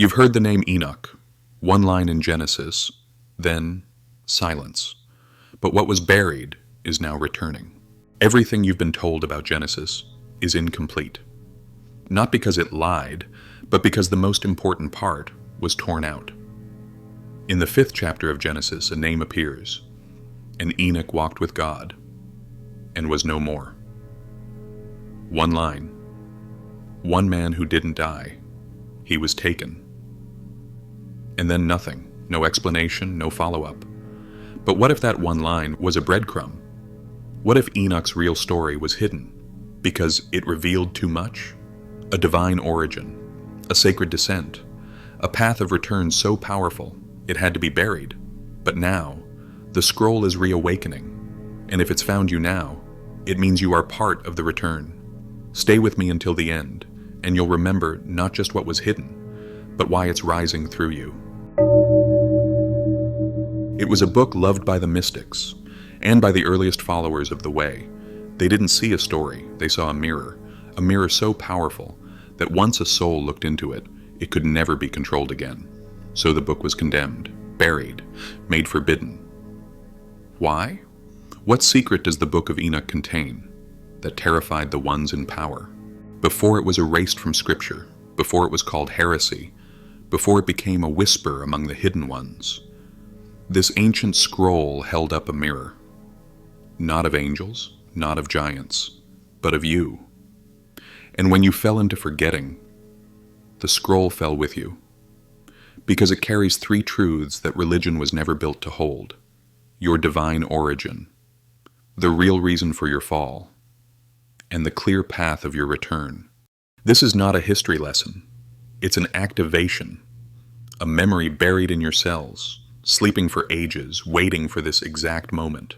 You've heard the name Enoch, one line in Genesis, then silence. But what was buried is now returning. Everything you've been told about Genesis is incomplete. Not because it lied, but because the most important part was torn out. In the 5th chapter of Genesis, a name appears, and Enoch walked with God, and was no more. One line. One man who didn't die. He was taken. And then nothing, no explanation, no follow-up. But what if that one line was a breadcrumb? What if Enoch's real story was hidden because it revealed too much? A divine origin, a sacred descent, a path of return so powerful it had to be buried. But now, the scroll is reawakening, and if it's found you now, it means you are part of the return. Stay with me until the end, and you'll remember not just what was hidden, but why it's rising through you. It was a book loved by the mystics, and by the earliest followers of the Way. They didn't see a story, they saw a mirror so powerful that once a soul looked into it, it could never be controlled again. So the book was condemned, buried, made forbidden. Why? What secret does the Book of Enoch contain that terrified the ones in power? Before it was erased from Scripture, before it was called heresy, before it became a whisper among the hidden ones, this ancient scroll held up a mirror. Not of angels, not of giants, but of you. And when you fell into forgetting, the scroll fell with you, because it carries 3 truths that religion was never built to hold. Your divine origin, the real reason for your fall, and the clear path of your return. This is not a history lesson. It's an activation, a memory buried in your cells, sleeping for ages, waiting for this exact moment.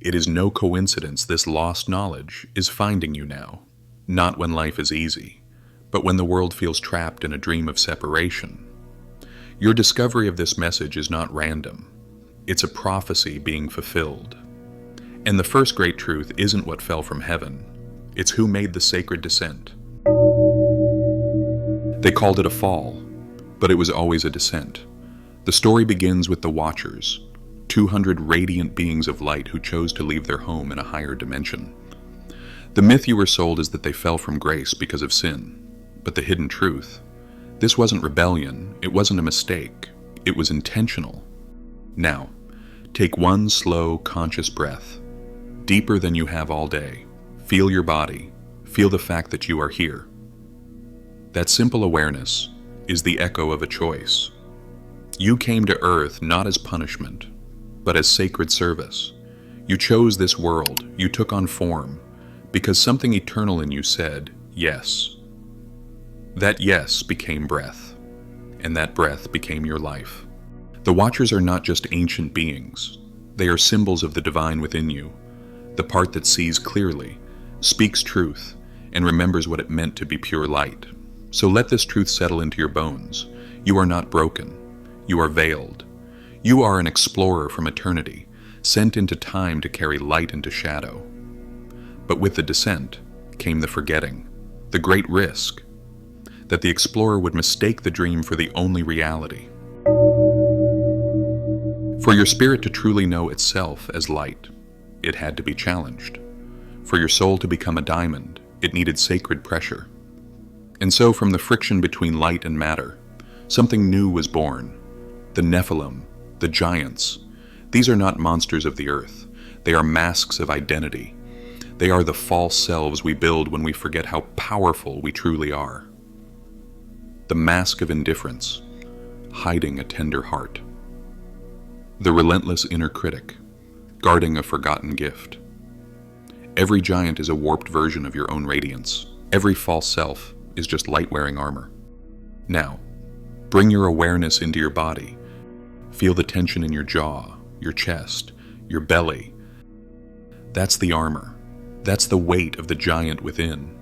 It is no coincidence this lost knowledge is finding you now, not when life is easy, but when the world feels trapped in a dream of separation. Your discovery of this message is not random. It's a prophecy being fulfilled. And the first great truth isn't what fell from heaven. It's who made the sacred descent. They called it a fall, but it was always a descent. The story begins with the Watchers, 200 radiant beings of light who chose to leave their home in a higher dimension. The myth you were sold is that they fell from grace because of sin. But the hidden truth, this wasn't rebellion, it wasn't a mistake, it was intentional. Now, take one slow, conscious breath, deeper than you have all day. Feel your body, feel the fact that you are here. That simple awareness is the echo of a choice. You came to Earth not as punishment, but as sacred service. You chose this world, you took on form, because something eternal in you said, yes. That yes became breath, and that breath became your life. The Watchers are not just ancient beings. They are symbols of the divine within you, the part that sees clearly, speaks truth, and remembers what it meant to be pure light. So let this truth settle into your bones. You are not broken. You are veiled. You are an explorer from eternity, sent into time to carry light into shadow. But with the descent came the forgetting, the great risk, that the explorer would mistake the dream for the only reality. For your spirit to truly know itself as light, it had to be challenged. For your soul to become a diamond, it needed sacred pressure. And so from the friction between light and matter, something new was born. The Nephilim, the giants. These are not monsters of the earth. They are masks of identity. They are the false selves we build when we forget how powerful we truly are. The mask of indifference, hiding a tender heart. The relentless inner critic, guarding a forgotten gift. Every giant is a warped version of your own radiance. Every false self is just light-wearing armor. Now, bring your awareness into your body. Feel the tension in your jaw, your chest, your belly. That's the armor. That's the weight of the giant within.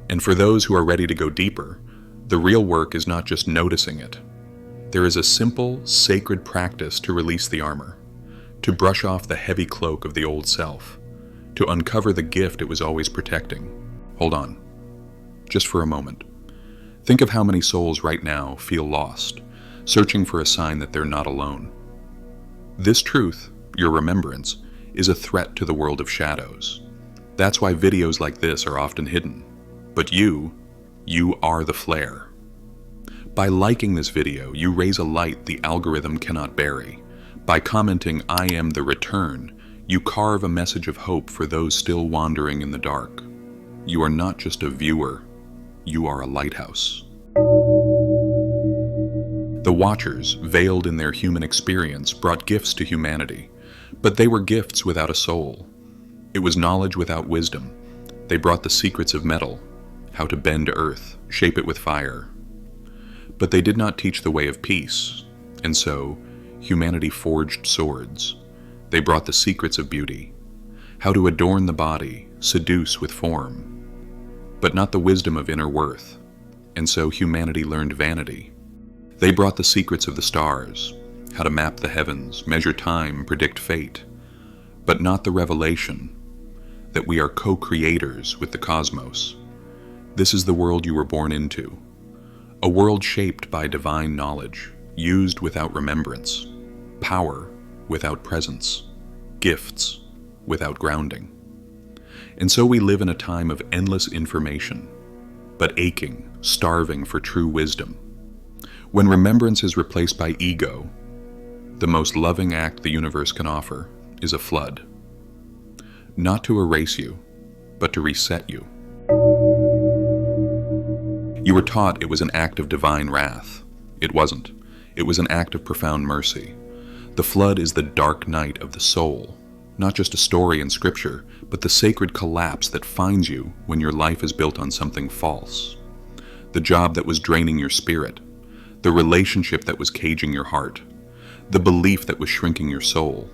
And for those who are ready to go deeper, the real work is not just noticing it. There is a simple, sacred practice to release the armor, to brush off the heavy cloak of the old self, to uncover the gift it was always protecting. Hold on, just for a moment. Think of how many souls right now feel lost, searching for a sign that they're not alone. This truth, your remembrance, is a threat to the world of shadows. That's why videos like this are often hidden. But you are the flare. By liking this video, you raise a light the algorithm cannot bury. By commenting, "I am the return," you carve a message of hope for those still wandering in the dark. You are not just a viewer, you are a lighthouse. The Watchers, veiled in their human experience, brought gifts to humanity, but they were gifts without a soul. It was knowledge without wisdom. They brought the secrets of metal, how to bend earth, shape it with fire. But they did not teach the way of peace, and so humanity forged swords. They brought the secrets of beauty, how to adorn the body, seduce with form, but not the wisdom of inner worth, and so humanity learned vanity. They brought the secrets of the stars, how to map the heavens, measure time, predict fate, but not the revelation that we are co-creators with the cosmos. This is the world you were born into, a world shaped by divine knowledge, used without remembrance, power without presence, gifts without grounding. And so we live in a time of endless information, but aching, starving for true wisdom. When remembrance is replaced by ego, the most loving act the universe can offer is a flood. Not to erase you, but to reset you. You were taught it was an act of divine wrath. It wasn't. It was an act of profound mercy. The flood is the dark night of the soul, not just a story in scripture, but the sacred collapse that finds you when your life is built on something false. The job that was draining your spirit, the relationship that was caging your heart, the belief that was shrinking your soul.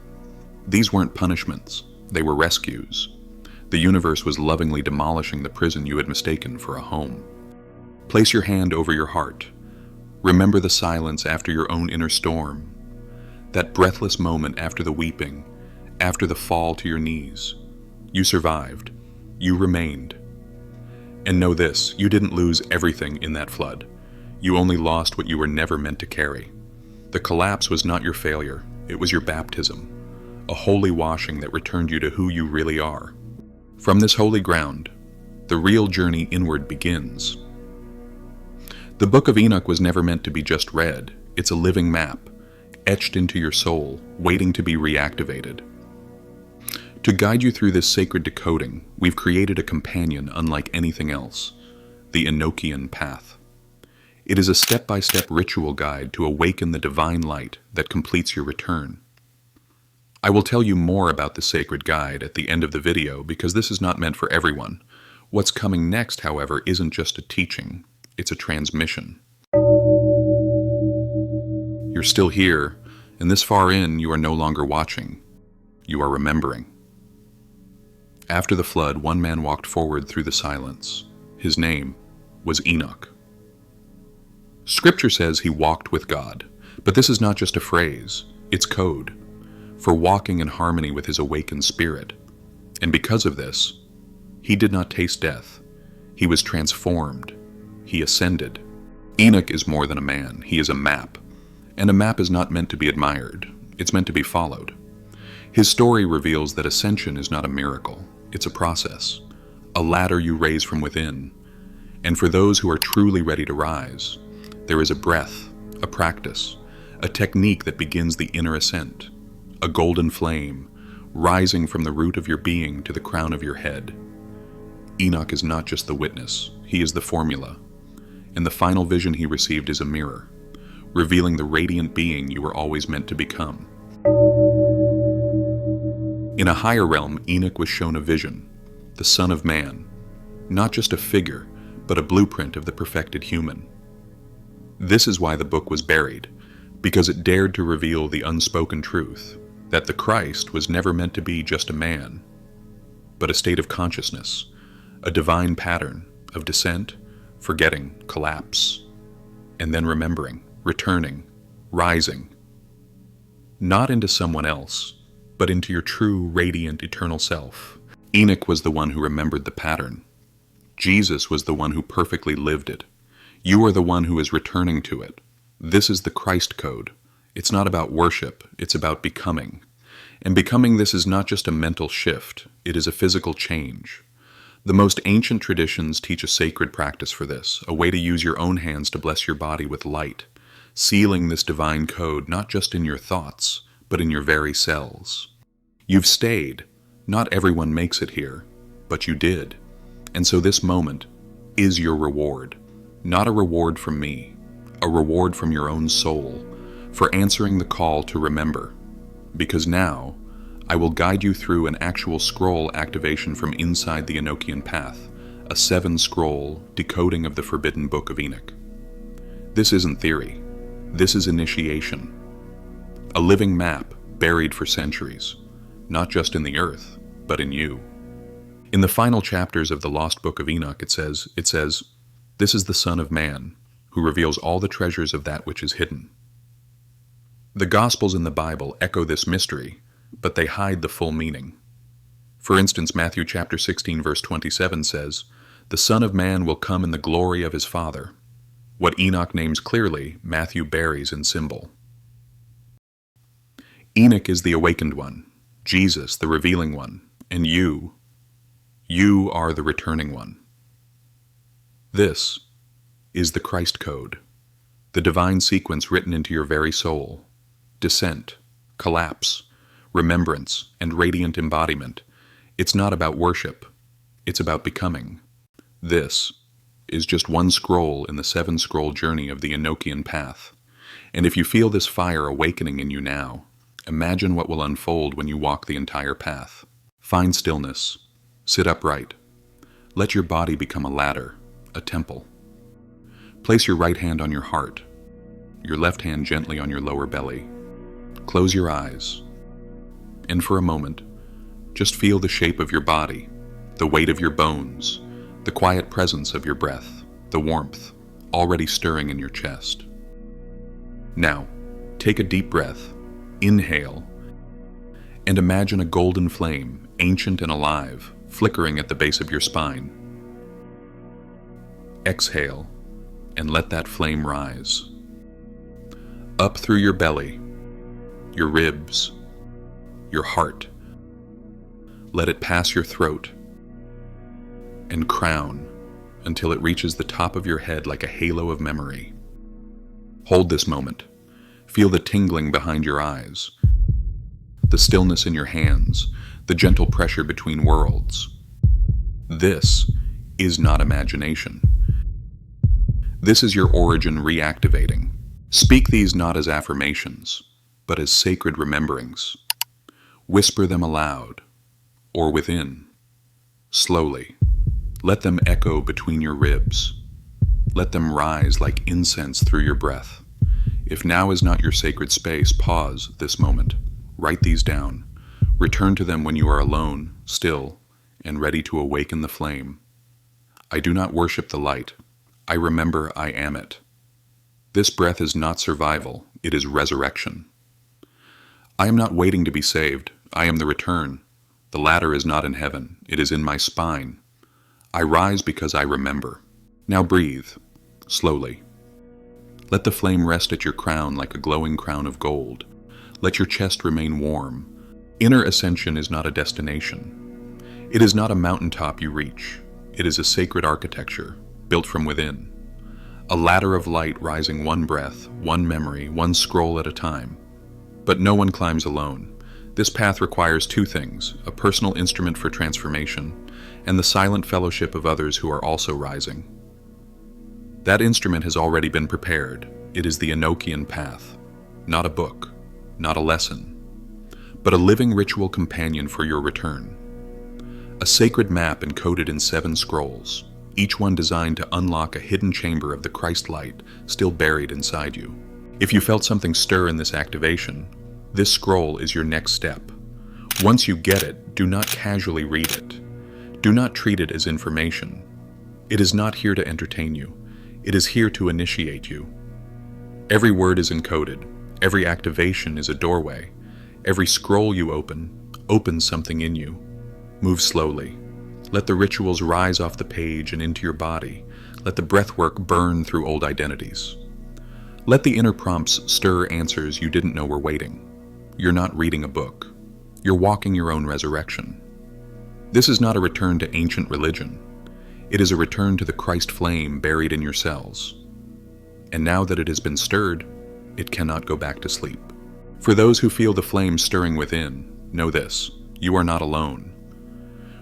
These weren't punishments, they were rescues. The universe was lovingly demolishing the prison you had mistaken for a home. Place your hand over your heart. Remember the silence after your own inner storm, that breathless moment after the weeping, after the fall to your knees. You survived. You remained. And know this, you didn't lose everything in that flood. You only lost what you were never meant to carry. The collapse was not your failure. It was your baptism, a holy washing that returned you to who you really are. From this holy ground, the real journey inward begins. The Book of Enoch was never meant to be just read. It's a living map, etched into your soul, waiting to be reactivated. To guide you through this sacred decoding, we've created a companion unlike anything else, the Enochian path. It is a step-by-step ritual guide to awaken the divine light that completes your return. I will tell you more about the sacred guide at the end of the video because this is not meant for everyone. What's coming next, however, isn't just a teaching, it's a transmission. You're still here, and this far in, you are no longer watching. You are remembering. After the flood, one man walked forward through the silence. His name was Enoch. Scripture says he walked with God, but this is not just a phrase, it's code for walking in harmony with his awakened spirit. And because of this, he did not taste death. He was transformed. He ascended. Enoch is more than a man. He is a map. And a map is not meant to be admired. It's meant to be followed. His story reveals that ascension is not a miracle. It's a process, a ladder you raise from within. And for those who are truly ready to rise, there is a breath, a practice, a technique that begins the inner ascent, a golden flame rising from the root of your being to the crown of your head. Enoch is not just the witness, he is the formula. And the final vision he received is a mirror, revealing the radiant being you were always meant to become. In a higher realm, Enoch was shown a vision, the Son of Man, not just a figure, but a blueprint of the perfected human. This is why the book was buried, because it dared to reveal the unspoken truth, that the Christ was never meant to be just a man, but a state of consciousness, a divine pattern of descent, forgetting, collapse, and then remembering, returning, rising, not into someone else, but into your true, radiant, eternal self. Enoch was the one who remembered the pattern. Jesus was the one who perfectly lived it. You are the one who is returning to it. This is the Christ code. It's not about worship, it's about becoming. And becoming this is not just a mental shift, it is a physical change. The most ancient traditions teach a sacred practice for this, a way to use your own hands to bless your body with light, sealing this divine code not just in your thoughts, but in your very cells. You've stayed. Not everyone makes it here, but you did. And so this moment is your reward. Not a reward from me, a reward from your own soul, for answering the call to remember. Because now, I will guide you through an actual scroll activation from inside the Enochian path, a 7-scroll decoding of the forbidden Book of Enoch. This isn't theory. This is initiation. A living map buried for centuries, not just in the earth, but in you. In the final chapters of the lost Book of Enoch, it says, "This is the Son of Man, who reveals all the treasures of that which is hidden." The Gospels in the Bible echo this mystery, but they hide the full meaning. For instance, Matthew chapter 16 verse 27 says, "The Son of Man will come in the glory of his Father." What Enoch names clearly, Matthew buries in symbol. Enoch is the awakened one, Jesus the revealing one, and you are the returning one. This is the Christ code, the divine sequence written into your very soul. Descent, collapse, remembrance, and radiant embodiment. It's not about worship, it's about becoming. This is just one scroll in the 7-scroll journey of the Enochian path. And if you feel this fire awakening in you now, imagine what will unfold when you walk the entire path. Find stillness. Sit upright. Let your body become a ladder, a temple. Place your right hand on your heart, your left hand gently on your lower belly. Close your eyes, and for a moment, just feel the shape of your body, the weight of your bones, the quiet presence of your breath, the warmth already stirring in your chest. Now, take a deep breath, inhale, and imagine a golden flame, ancient and alive, flickering at the base of your spine. Exhale, and let that flame rise. Up through your belly, your ribs, your heart. Let it pass your throat and crown until it reaches the top of your head like a halo of memory. Hold this moment. Feel the tingling behind your eyes, the stillness in your hands, the gentle pressure between worlds. This is not imagination. This is your origin reactivating. Speak these not as affirmations, but as sacred rememberings. Whisper them aloud, or within, slowly. Let them echo between your ribs. Let them rise like incense through your breath. If now is not your sacred space, pause this moment. Write these down. Return to them when you are alone, still, and ready to awaken the flame. I do not worship the light. I remember I am it. This breath is not survival, it is resurrection. I am not waiting to be saved, I am the return. The ladder is not in heaven, it is in my spine. I rise because I remember. Now breathe, slowly. Let the flame rest at your crown like a glowing crown of gold. Let your chest remain warm. Inner ascension is not a destination. It is not a mountaintop you reach. It is a sacred architecture, built from within. A ladder of light rising one breath, one memory, one scroll at a time. But no one climbs alone. This path requires two things, a personal instrument for transformation, and the silent fellowship of others who are also rising. That instrument has already been prepared. It is the Enochian path. Not a book, not a lesson, but a living ritual companion for your return. A sacred map encoded in 7 scrolls, each one designed to unlock a hidden chamber of the Christ light still buried inside you. If you felt something stir in this activation, this scroll is your next step. Once you get it, do not casually read it. Do not treat it as information. It is not here to entertain you. It is here to initiate you. Every word is encoded. Every activation is a doorway. Every scroll you open opens something in you. Move slowly. Let the rituals rise off the page and into your body, Let the breathwork burn through old identities. Let the inner prompts stir answers you didn't know were waiting. You're not reading a book. You're walking your own resurrection. This is not a return to ancient religion. It is a return to the Christ flame buried in your cells. And now that it has been stirred, it cannot go back to sleep. For those who feel the flame stirring within, know this: you are not alone.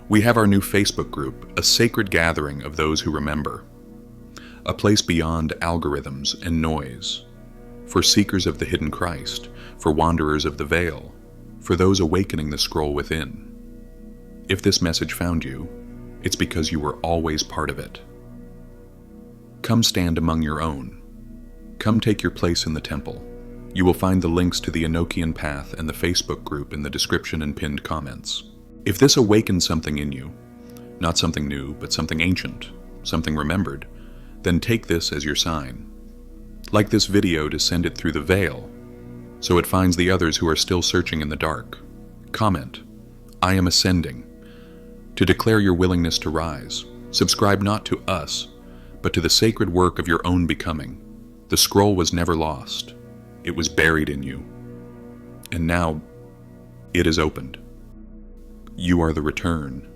We have our new Facebook group, a sacred gathering of those who remember. A place beyond algorithms and noise. For seekers of the hidden Christ, for wanderers of the veil, for those awakening the scroll within. If this message found you, it's because you were always part of it. Come stand among your own. Come take your place in the temple. You will find the links to the Enochian path and the Facebook group in the description and pinned comments. If this awakens something in you, not something new, but something ancient, something remembered, then take this as your sign. Like this video to send it through the veil, so it finds the others who are still searching in the dark. Comment, "I am ascending," to declare your willingness to rise. Subscribe not to us, but to the sacred work of your own becoming. The scroll was never lost. It was buried in you. And now, it is opened. You are the return.